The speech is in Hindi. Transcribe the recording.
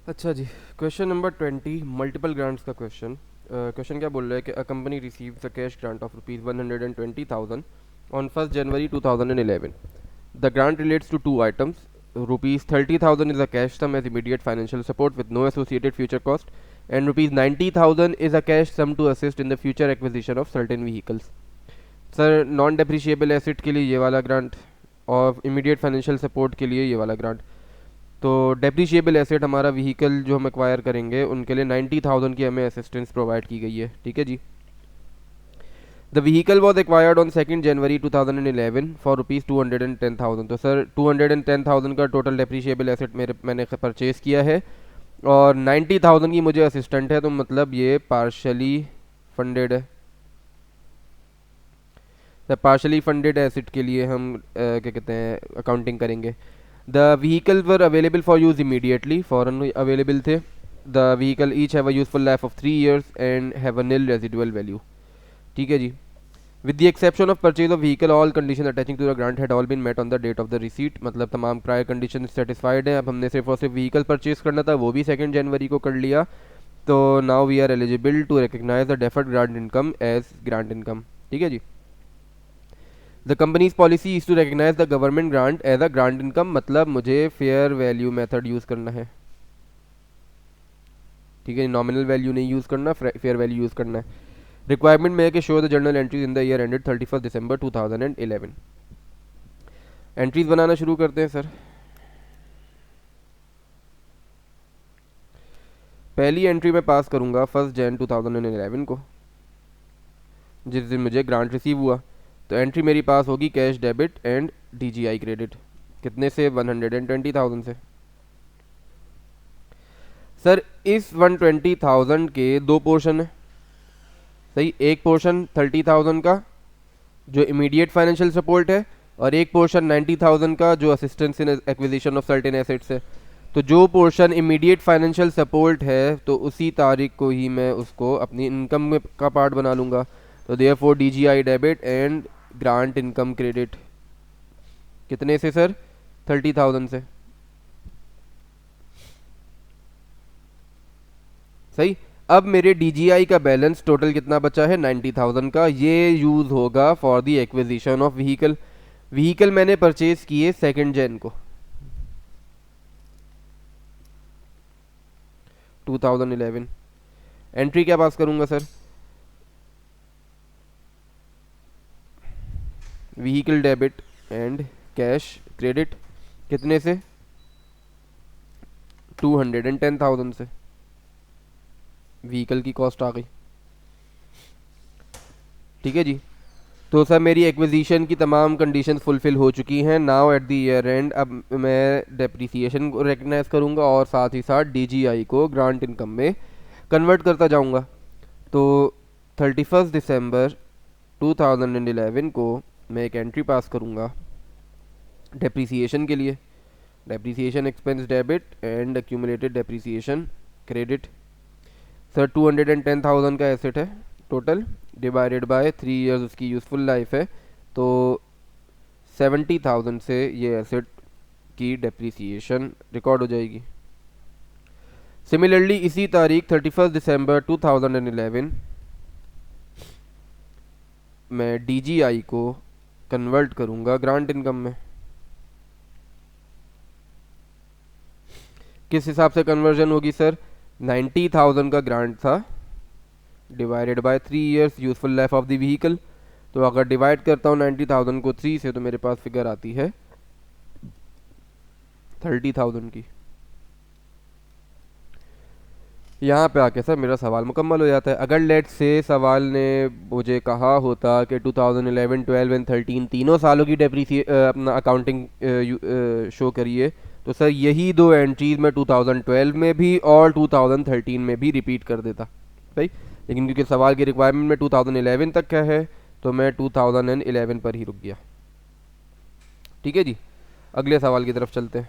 अच्छा जी, क्वेश्चन नंबर 20, मल्टीपल ग्रांट्स का क्वेश्चन। क्वेश्चन क्या बोल रहा है कि a company receives a cash grant of rupees 120,000 on 1st January 2011. The grant relates to two items. Rupees 30,000 is a cash sum as immediate financial support with no associated future cost, and rupees 90,000 is a cash sum to assist in the future acquisition of certain vehicles. Sir, non depreciable asset के लिए ये वाला ग्रांट और इमीडिएट फाइनेंशियल सपोर्ट के लिए ये वाला ग्रांट। तो डेप्रिशिएबल एसेट हमारा व्हीकल जो हम एक्वायर करेंगे उनके लिए 90,000 की हमें असिस्टेंस प्रोवाइड की गई है। ठीक है जी। The vehicle was acquired on 2nd January 2011 for rupees 210,000। तो सर 210,000 का टोटल डेप्रिशिएबल एसेट मैंने परचेज किया है और 90,000 की मुझे असिस्टेंट है, तो मतलब ये पार्शली फंडेड है। द पार्शली फंडेड एसेट के लिए हम क्या कहते हैं अकाउंटिंग करेंगे। The vehicle were available for use immediately, फ़ौरन अवेलेबल थे। The vehicle each have a useful life of 3 years and have a nil residual value. ठीक है जी। With the exception of purchase of vehicle all condition attaching to the grant had all been met on the date of the receipt. मतलब तमाम प्रायर कंडीशन सेटिस्फाइड हैं। अब हमने सिर्फ और सिर्फ व्हीकल परचेज करना था, वो भी 2nd January को कर लिया। तो now we are eligible to recognise the deferred grant income as grant income. ठीक है जी। The company's policy is to recognise the government grant as a grant income, मतलब मुझे फेयर वैल्यू मेथड यूज़ करना है। ठीक है, नॉमिनल वैल्यू नहीं यूज़ करना, फेयर वैल्यू यूज़ करना है। रिक्वायरमेंट में है कि show the journal entries in the year ended 31st December 2011। Entries बनाना शुरू करते हैं सर। पहली एंट्री मैं पास करूंगा 1st Jan 2011 को, जिस दिन मुझे ग्रांट रिसीव हुआ। तो एंट्री मेरी पास होगी cash debit and DGI credit. कितने से? 120,000 से। सर इस 120,000 के दो पोर्शन है। सही, एक पोर्शन 30,000 का जो इमीडिएट फाइनेंशियल सपोर्ट है और एक पोर्शन 90,000 का जो assistance in acquisition of certain assets है। तो जो पोर्शन इमीडिएट फाइनेंशियल सपोर्ट है तो उसी तारीख को ही मैं उसको अपनी इनकम में का पार्ट बना लूँगा। तो therefore DGI debit and grant income credit. कितने से सर? 30,000 से। सही। अब मेरे DGI का बैलेंस टोटल कितना बचा है? 90,000 का। ये यूज़ होगा for the acquisition of vehicle. Vehicle मैंने परचेज किए 2nd Jan को 2011। एंट्री क्या पास करूंगा sir? Vehicle debit and cash credit. कितने से? 210,000 से। व्हीकल की कॉस्ट आ गई। ठीक है जी। तो सर मेरी एक्विजिशन की तमाम कंडीशंस फुलफिल हो चुकी हैं। Now at the year and अब मैं डेप्रिसिएशन को रिकग्नाइज करूंगा और साथ ही साथ DGI को ग्रांट इनकम में कन्वर्ट करता जाऊंगा। तो 31st December 2011 को मैं एक एंट्री पास करूंगा डेप्रिसिएशन के लिए। Depreciation expense debit and accumulated depreciation credit. Sir 210,000 का एसेट है टोटल, डिवाइडेड बाय 3 years उसकी यूज़फुल लाइफ है। तो 70,000 से ये एसेट की डेप्रिसिएशन रिकॉर्ड हो जाएगी। सिमिलरली इसी तारीख 31st December 2011 मैं DGI को कन्वर्ट करूंगा ग्रांट इनकम में। किस हिसाब से कन्वर्जन होगी सर? 90,000 का ग्रांट था, divided by 3 years useful life of the vehicle. तो अगर डिवाइड करता हूँ 90,000 को 3 से तो मेरे पास फिगर आती है 30,000 की। यहाँ पे आके सर मेरा सवाल मुकम्मल हो जाता है। अगर लेट से सवाल ने मुझे कहा होता कि 2011, 12 एंड 13 तीनों सालों की अपना अकाउंटिंग शो करिए, तो सर यही दो एंट्रीज मैं 2012 में भी और 2013 में भी रिपीट कर देता भाई। लेकिन क्योंकि सवाल की रिक्वायरमेंट में 2011 तक का है तो मैं 2011 पर ही रुक गया। ठीक है जी, अगले सवाल की तरफ चलते हैं।